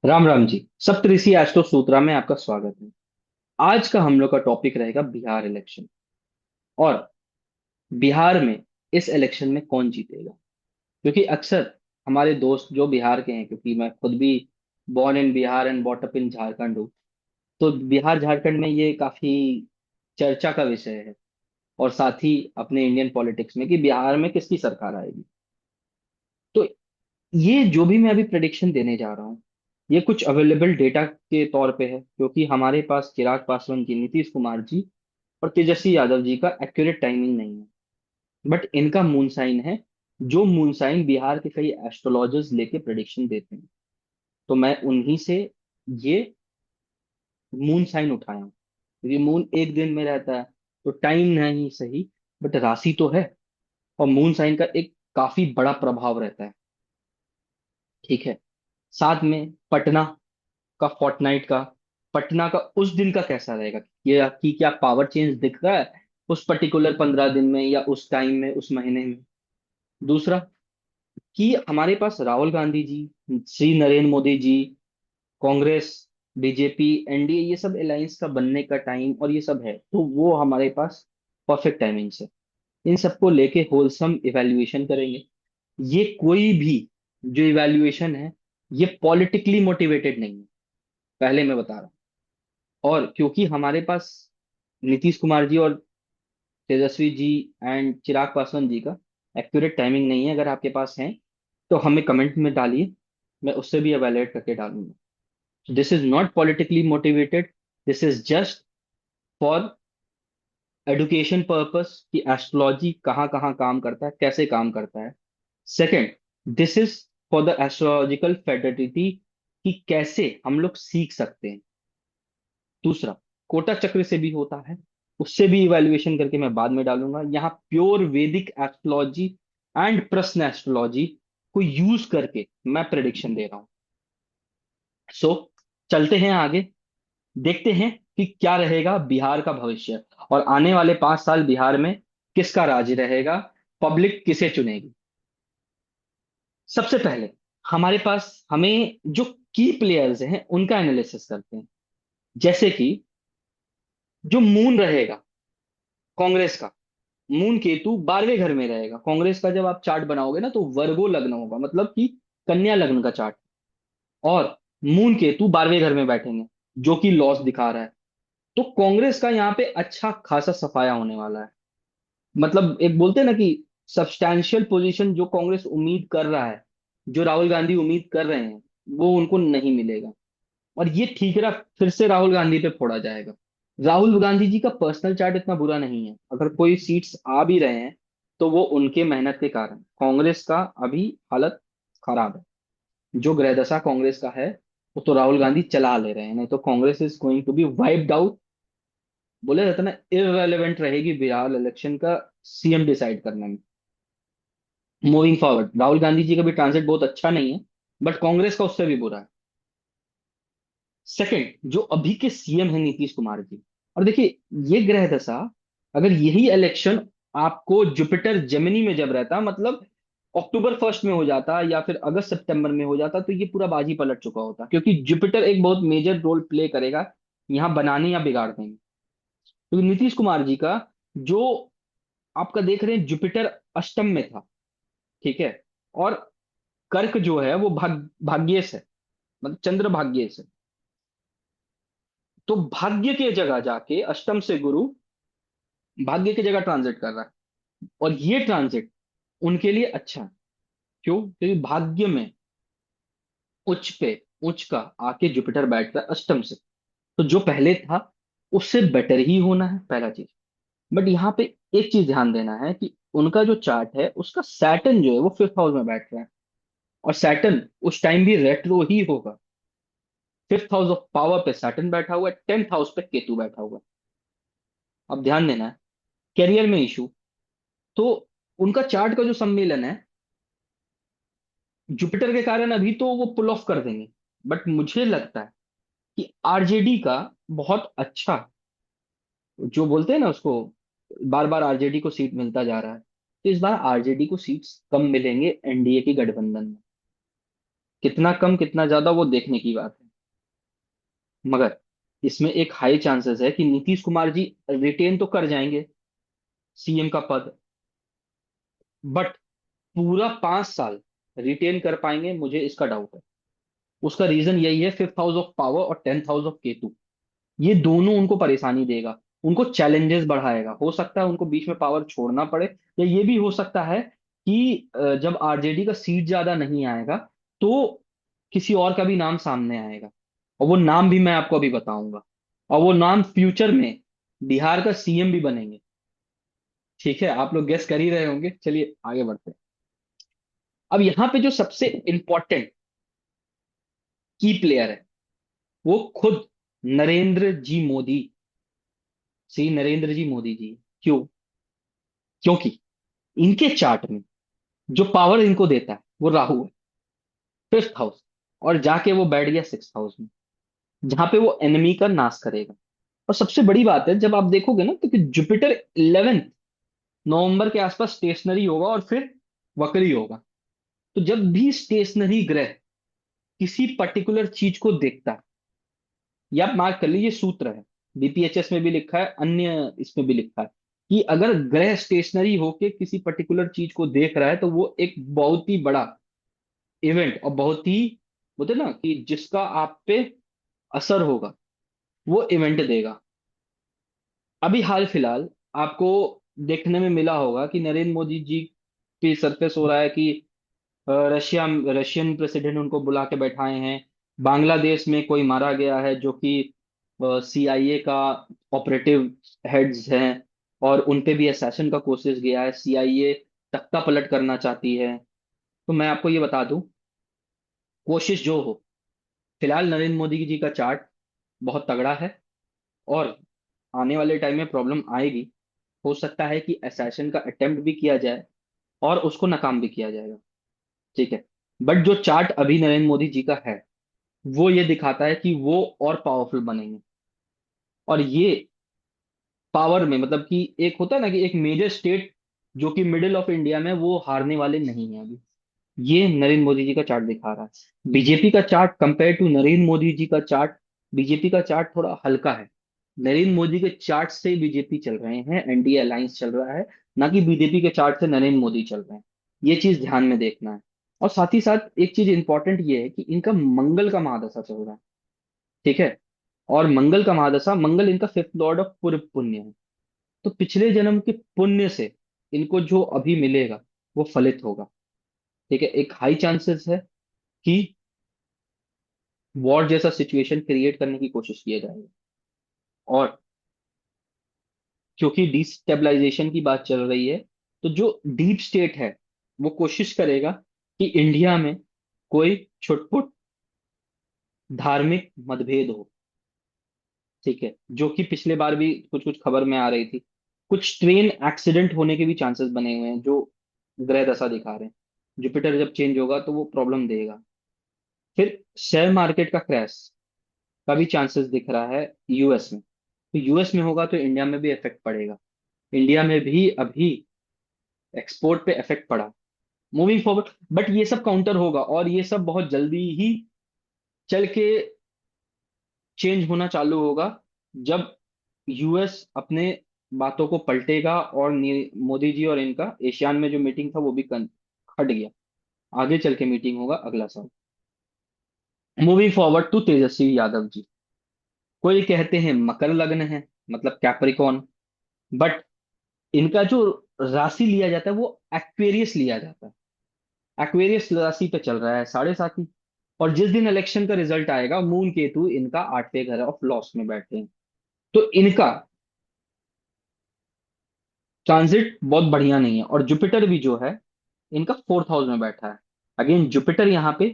राम राम जी। सप्तऋषि astro सूत्रा में आपका स्वागत है। आज का हम लोग का टॉपिक रहेगा बिहार इलेक्शन। और बिहार में इस इलेक्शन में कौन जीतेगा, क्योंकि अक्सर हमारे दोस्त जो बिहार के हैं, क्योंकि मैं खुद भी born in Bihar and brought up in Jharkhand हूँ, तो बिहार झारखंड में ये काफी चर्चा का विषय है। और साथ ही अपने इंडियन पॉलिटिक्स में कि बिहार में किसकी सरकार आएगी। तो ये जो भी मैं अभी प्रेडिक्शन देने जा रहा हूँ, ये कुछ अवेलेबल डेटा के तौर पे है, क्योंकि हमारे पास चिराग पासवान जी, नीतीश कुमार जी और तेजस्वी यादव जी का एक्यूरेट टाइमिंग नहीं है। बट इनका मून साइन है, जो मून साइन बिहार के कई एस्ट्रोलॉजर्स लेके प्रेडिक्शन देते हैं। तो मैं उन्हीं से ये मून साइन उठाया हूँ, क्योंकि मून एक दिन में रहता है तो टाइम नहीं सही, बट राशि तो है। और मून साइन का एक काफी बड़ा प्रभाव रहता है। ठीक है। साथ में पटना का फोर्टनाइट का, पटना का उस दिन का कैसा रहेगा, ये कि क्या पावर चेंज दिख रहा है उस पर्टिकुलर 15 दिन में या उस टाइम में, उस महीने में। दूसरा, कि हमारे पास राहुल गांधी जी, श्री नरेंद्र मोदी जी, कांग्रेस, बीजेपी, एनडीए, ये सब अलायंस का बनने का टाइम और ये सब है, तो वो हमारे पास परफेक्ट टाइमिंग है। इन सबको लेके होलसम इवेल्युएशन करेंगे। ये कोई भी जो इवेल्युएशन है, ये पॉलिटिकली मोटिवेटेड नहीं है, पहले मैं बता रहा हूँ। और क्योंकि हमारे पास नीतीश कुमार जी और तेजस्वी जी एंड चिराग पासवान जी का एक्यूरेट टाइमिंग नहीं है, अगर आपके पास है तो हमें कमेंट में डालिए, मैं उससे भी एवेलुएट करके डालूंगा। This is not politically motivated, this is just for education purpose कि एस्ट्रोलॉजी कहाँ कहाँ काम करता है, कैसे काम करता है। Second, this is for the astrological fraternity कि कैसे हम लोग सीख सकते हैं। दूसरा, कोटा चक्र से भी होता है, उससे भी इवैल्यूएशन करके मैं बाद में डालूंगा। यहाँ प्योर वैदिक एस्ट्रोलॉजी एंड प्रश्न एस्ट्रोलॉजी को यूज करके मैं प्रेडिक्शन दे रहा हूँ। सो चलते हैं आगे, देखते हैं कि क्या रहेगा बिहार का भविष्य, और आने वाले 5 साल बिहार में किसका राज रहेगा, पब्लिक किसे चुनेगी। सबसे पहले हमारे पास हमें जो की प्लेयर्स हैं उनका एनालिसिस करते हैं। जैसे कि जो मून रहेगा कांग्रेस का, मून केतु 12वें घर में रहेगा कांग्रेस का। जब आप चार्ट बनाओगे ना तो वर्गो लग्न होगा, मतलब कि कन्या लग्न का चार्ट। और मून केतु 12वें घर में बैठेंगे, जो कि लॉस दिखा रहा है। तो कांग्रेस का यहाँ पे अच्छा खासा सफाया होने वाला है। मतलब एक बोलते हैं ना कि सब्सटैंशियल पोजीशन जो कांग्रेस उम्मीद कर रहा है, जो राहुल गांधी उम्मीद कर रहे हैं, वो उनको नहीं मिलेगा। और ये ठीकरा फिर से राहुल गांधी पे फोड़ा जाएगा। राहुल गांधी जी का पर्सनल चार्ट इतना बुरा नहीं है, अगर कोई सीट्स आ भी रहे हैं तो वो उनके मेहनत के कारण। कांग्रेस का अभी हालत खराब है, जो ग्रह दशा कांग्रेस का है वो तो राहुल गांधी चला ले रहे हैं, नहीं तो Congress is going to be wiped out. बोले जाता है ना, इररेलेवेंट रहेगी बिहार इलेक्शन का सीएम डिसाइड करने में। मूविंग फॉरवर्ड, राहुल गांधी जी का भी ट्रांजिट बहुत अच्छा नहीं है, बट कांग्रेस का उससे भी बुरा है। सेकंड, जो अभी के सीएम है नीतीश कुमार जी, और देखिए ये ग्रह दशा, अगर यही इलेक्शन आपको जुपिटर जेमिनी में जब रहता, मतलब अक्टूबर 1 में हो जाता या फिर अगस्त सितंबर में हो जाता, तो ये पूरा बाजी पलट चुका होता, क्योंकि जुपिटर एक बहुत मेजर रोल प्ले करेगा यहाँ बनाने या बिगाड़ने में। क्योंकि नीतीश कुमार जी का जो आपका देख रहे हैं जुपिटर अष्टम में था, ठीक है। और कर्क जो है वो भाग्येश है, मतलब चंद्र भाग्येश है। तो भाग्य के जगह जाके अष्टम से गुरु भाग्य की जगह ट्रांजिट कर रहा है। और ये ट्रांजिट उनके लिए अच्छा है। क्यों? क्योंकि भाग्य में उच्च पे उच्च का आके जुपिटर बैठ रहा है अष्टम से, तो जो पहले था उससे बेटर ही होना है, पहला चीज। बट यहाँ पे एक चीज ध्यान देना है कि उनका जो चार्ट है उसका सैटर्न जो है वो 5th हाउस में बैठ रहा है। और सैटर्न उस टाइम भी रेट्रो ही होगा। 5th हाउस ऑफ पावर पे सैटर्न बैठा हुआ है, 10th हाउस पे केतु बैठा हुआ है। अब ध्यान देना है, करियर में इशू, तो उनका चार्ट का जो सम्मेलन है जुपिटर के कारण अभी तो वो पुल ऑफ कर देंगे। बट मुझे लगता है कि आरजेडी का बहुत अच्छा, जो बोलते हैं ना उसको, बार बार आरजेडी को सीट मिलता जा रहा है, तो इस बार आरजेडी को सीट्स कम मिलेंगे एनडीए की गठबंधन में। कितना कम कितना ज्यादा वो देखने की बात है। मगर इसमें एक हाई चांसेस है कि नीतीश कुमार जी रिटेन तो कर जाएंगे सीएम का पद, बट पूरा 5 साल रिटेन कर पाएंगे, मुझे इसका डाउट है। उसका रीजन यही है, फिफ्थ हाउस ऑफ पावर और टेंथ हाउस ऑफ केतु, ये दोनों उनको परेशानी देगा, उनको चैलेंजेस बढ़ाएगा। हो सकता है उनको बीच में पावर छोड़ना पड़े, या ये भी हो सकता है कि जब आरजेडी का सीट ज्यादा नहीं आएगा तो किसी और का भी नाम सामने आएगा, और वो नाम भी मैं आपको अभी बताऊंगा, और वो नाम फ्यूचर में बिहार का सीएम भी बनेंगे। ठीक है, आप लोग गेस कर ही रहे होंगे, चलिए आगे बढ़ते हैं। अब यहाँ पे जो सबसे इंपॉर्टेंट की प्लेयर है वो खुद नरेंद्र जी मोदी, श्री नरेंद्र जी मोदी जी। क्यों? क्योंकि इनके चार्ट में जो पावर इनको देता है वो राहु है, फिफ्थ हाउस, और जाके वो बैठ गया सिक्स हाउस में, जहां पे वो एनिमी का नाश करेगा। और सबसे बड़ी बात है, जब आप देखोगे ना, तो कि जुपिटर 11 नवंबर के आसपास स्टेशनरी होगा और फिर वक्री होगा। तो जब भी स्टेशनरी ग्रह किसी पर्टिकुलर चीज को देखता है, या आप मार्क कर लीजिए, सूत्र है, बीपीएचएस में भी लिखा है, अन्य इसमें भी लिखा है, कि अगर ग्रह स्टेशनरी होके किसी पर्टिकुलर चीज को देख रहा है तो वो एक बहुत ही बड़ा इवेंट, और बहुत ही, बोलते हैं ना कि जिसका आप पे असर होगा, वो इवेंट देगा। अभी हाल फिलहाल आपको देखने में मिला होगा कि नरेंद्र मोदी जी पे सरफेस हो रहा है कि रशियन प्रेसिडेंट उनको बुला के बैठाए हैं। बांग्लादेश में कोई मारा गया है जो कि सीआईए का ऑपरेटिव हेड्स हैं, और उन पे भी असैसिन का कोशिश गया है, सीआईए तख्ता पलट करना चाहती है। तो मैं आपको ये बता दूं, कोशिश जो हो, फिलहाल नरेंद्र मोदी जी का चार्ट बहुत तगड़ा है, और आने वाले टाइम में प्रॉब्लम आएगी। हो सकता है कि असैसिन का अटेम्प्ट भी किया जाए और उसको नाकाम भी किया जाएगा। ठीक है, बट जो चार्ट अभी नरेंद्र मोदी जी का है वो ये दिखाता है कि वो और पावरफुल बनेंगे। और ये पावर में, मतलब कि एक होता है ना कि एक मेजर स्टेट जो कि मिडिल ऑफ इंडिया में, वो हारने वाले नहीं है अभी। ये नरेंद्र मोदी जी का चार्ट दिखा रहा है। बीजेपी का chart compare to Narendra Modi ji का चार्ट, बीजेपी का चार्ट थोड़ा हल्का है। नरेंद्र मोदी के चार्ट से बीजेपी चल रहे हैं, एनडीए अलायंस चल रहा है, ना कि बीजेपी के चार्ट से नरेंद्र मोदी चल रहे हैं। ये चीज ध्यान में देखना है। और साथ ही साथ एक चीज इंपॉर्टेंट ये है कि इनका मंगल का महादशा चल रहा है। ठीक है, और मंगल का महादशा, मंगल इनका फिफ्थ लॉर्ड ऑफ पूर्व पुण्य है। तो पिछले जन्म के पुण्य से इनको जो अभी मिलेगा वो फलित होगा। ठीक है, एक हाई चांसेस है कि वॉर जैसा सिचुएशन क्रिएट करने की कोशिश किया जाएगा। और क्योंकि डिस्टेबलाइजेशन की बात चल रही है, तो जो डीप स्टेट है वो कोशिश करेगा कि इंडिया में कोई छुटपुट धार्मिक मतभेद हो। ठीक है, जो कि पिछले बार भी कुछ कुछ खबर में आ रही थी। कुछ ट्रेन एक्सीडेंट होने के भी चांसेस बने हुए हैं, जो ग्रह दशा दिखा रहे हैं। जुपिटर जब चेंज होगा तो वो प्रॉब्लम देगा। फिर शेयर मार्केट का क्रैश का भी चांसेस दिख रहा है यूएस में। तो यूएस में होगा तो इंडिया में भी इफेक्ट पड़ेगा। इंडिया में भी अभी एक्सपोर्ट पे इफेक्ट पड़ा, मूविंग फॉरवर्ड। बट ये सब काउंटर होगा, और ये सब बहुत जल्दी ही चल के चेंज होना चालू होगा, जब यूएस अपने बातों को पलटेगा। और मोदी जी और इनका एशियान में जो मीटिंग था वो भी हट गया। आगे चल के मीटिंग होगा अगला साल। Moving forward to Tejashwi Yadav ji, कोई कहते हैं मकर लग्न है, मतलब कैप्रिकॉन, बट इनका जो राशि लिया जाता है वो एक्वेरियस लिया जाता है। एक्वेरियस राशि पे चल रहा है 7.5। और जिस दिन इलेक्शन का रिजल्ट आएगा, मून केतु इनका 8वें घर ऑफ लॉस में बैठे हैं। तो इनका ट्रांजिट बहुत बढ़िया नहीं है। और जुपिटर भी जो है इनका फोर्थ हाउस में बैठा है। अगेन जुपिटर यहाँ पे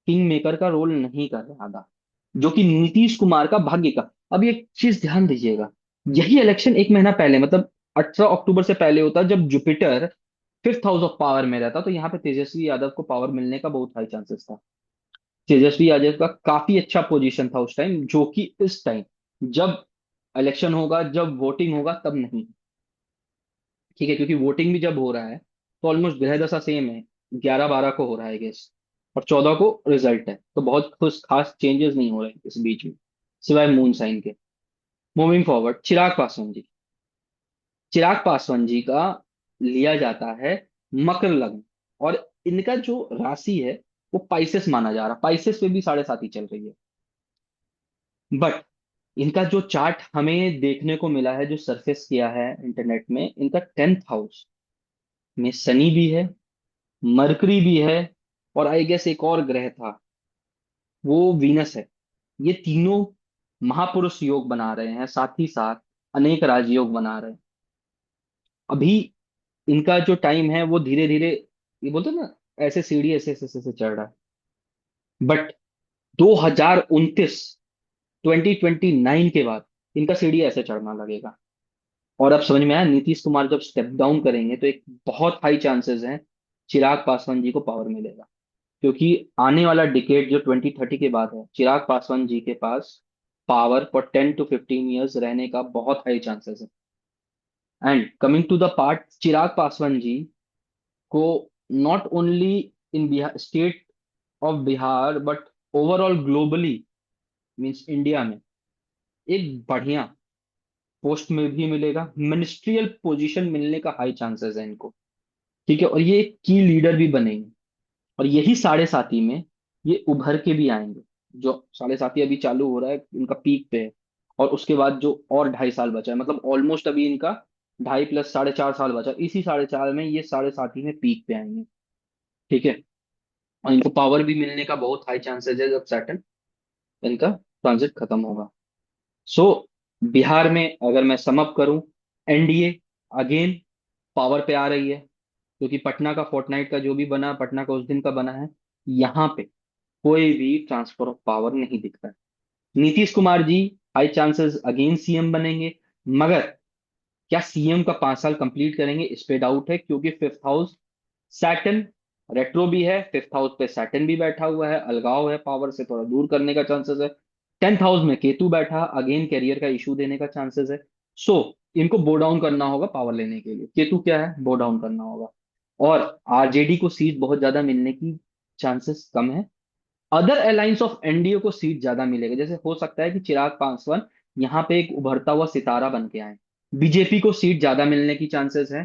किंग मेकर का रोल नहीं कर रहा था, जो कि नीतीश कुमार का भाग्य का। अब एक चीज ध्यान दीजिएगा, यही इलेक्शन एक महीना पहले, मतलब 18 अक्टूबर से पहले होता जब Jupiter fifth house of power में रहता, तो यहाँ पे तेजस्वी यादव को पावर मिलने का बहुत हाई चांसेस था। तेजस्वी यादव का काफी अच्छा पोजीशन था उस टाइम, जो कि इस टाइम जब इलेक्शन होगा, जब वोटिंग होगा, तब नहीं। ठीक है, क्योंकि वोटिंग भी जब हो रहा है तो ऑलमोस्ट ग्रह दशा सेम है, 11-12 को हो रहा है गेस। और 14 को रिजल्ट है, तो बहुत कुछ खास चेंजेस नहीं हो रहे इस बीच में, सिवाय मून साइन के। मूविंग फॉरवर्ड, चिराग पासवान जी। चिराग पासवान जी का लिया जाता है मकर लग्न, और इनका जो राशि है वो पाइसेस माना जा रहा, पाइसेस पे भी 7.5 ही चल रही है। बट इनका जो चार्ट हमें देखने को मिला है, जो सरफेस किया है इंटरनेट में, इनका 10th हाउस में शनि भी है, मरकरी भी है, और आई गेस एक और ग्रह था, वो वीनस है। ये तीनों महापुरुष योग बना रहे हैं, साथ ही साथ अनेक राजयोग बना रहे हैं। अभी इनका जो टाइम है वो धीरे धीरे, ये बोलते हैं ना, ऐसे सीढ़ी ऐसे ऐसे ऐसे ऐसे चढ़ रहा है। बट 2029, 2029 के बाद इनका सीढ़ी ऐसे चढ़ना लगेगा। और अब समझ में आया, नीतीश कुमार जब स्टेप डाउन करेंगे तो एक बहुत हाई चांसेस हैं चिराग पासवान जी को पावर मिलेगा। क्योंकि आने वाला डिकेड जो 2030 के बाद है, चिराग पासवान जी के पास पावर फॉर 10 to 15 ईयर्स रहने का बहुत हाई चांसेस है। And coming to the part, Chirag Paswan ji को not only in Bihar, state of Bihar, but overall globally, means India में एक बढ़िया पोस्ट में भी मिलेगा, मिनिस्ट्रियल पोजीशन मिलने का हाई चांसेस है इनको। ठीक है, और ये एक की लीडर भी बनेंगे। और यही साढ़े साथी में ये उभर के भी आएंगे। जो साढ़े साथी अभी चालू हो रहा है, इनका पीक पे है, और उसके बाद जो और 2.5 साल बचा है, मतलब ऑलमोस्ट अभी इनका 2.5 + 4.5 साल बचा, इसी 4.5 में ये साढ़े साथी में पीक पे आएंगे। ठीक है, और इनको पावर भी मिलने का बहुत हाई चांसेस है जब सैटर्न इनका ट्रांजिट खत्म होगा। सो बिहार में अगर मैं समअप करूं, एनडीए अगेन पावर पे आ रही है, क्योंकि पटना का फोर्टनाइट का जो भी बना, पटना का उस दिन का बना है। यहाँ पे कोई भी ट्रांसफर ऑफ पावर नहीं दिखता है। Nitish Kumar ji high chances again CM बनेंगे, मगर क्या सीएम का 5 साल कंप्लीट करेंगे इस पे डाउट है, क्योंकि 5th हाउस सैटर्न रेट्रो भी है, 5th हाउस पे सैटर्न भी बैठा हुआ है, अलगाव है, पावर से थोड़ा दूर करने का चांसेस है। 10th हाउस में केतु बैठा, अगेन कैरियर का इशू देने का चांसेस है। सो इनको बो डाउन करना होगा पावर लेने के लिए, केतु क्या है, बो डाउन करना होगा। और आरजेडी को सीट बहुत ज्यादा मिलने की चांसेस कम है। अदर अलायंस ऑफ एनडीए को सीट ज्यादा मिलेगा, जैसे हो सकता है कि चिराग पासवान यहाँ पे एक उभरता हुआ सितारा बन के आए। बीजेपी को सीट ज्यादा मिलने की चांसेस है।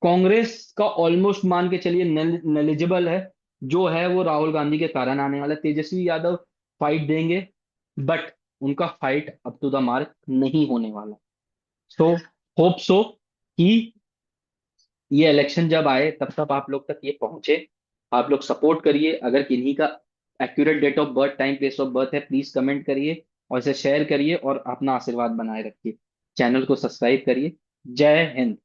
कांग्रेस का ऑलमोस्ट मान के चलिए नेलिजिबल है, जो है वो राहुल गांधी के कारण आने वाला है। तेजस्वी यादव फाइट देंगे, बट उनका fight up to the mark नहीं होने वाला। सो होप सो कि ये इलेक्शन जब आए तब तक आप लोग तक ये पहुंचे। आप लोग सपोर्ट करिए, अगर किन्हीं का accurate date of birth, time, place of birth है, प्लीज कमेंट करिए और इसे शेयर करिए और अपना आशीर्वाद बनाए रखिए। चैनल को सब्सक्राइब करिए। जय हिंद।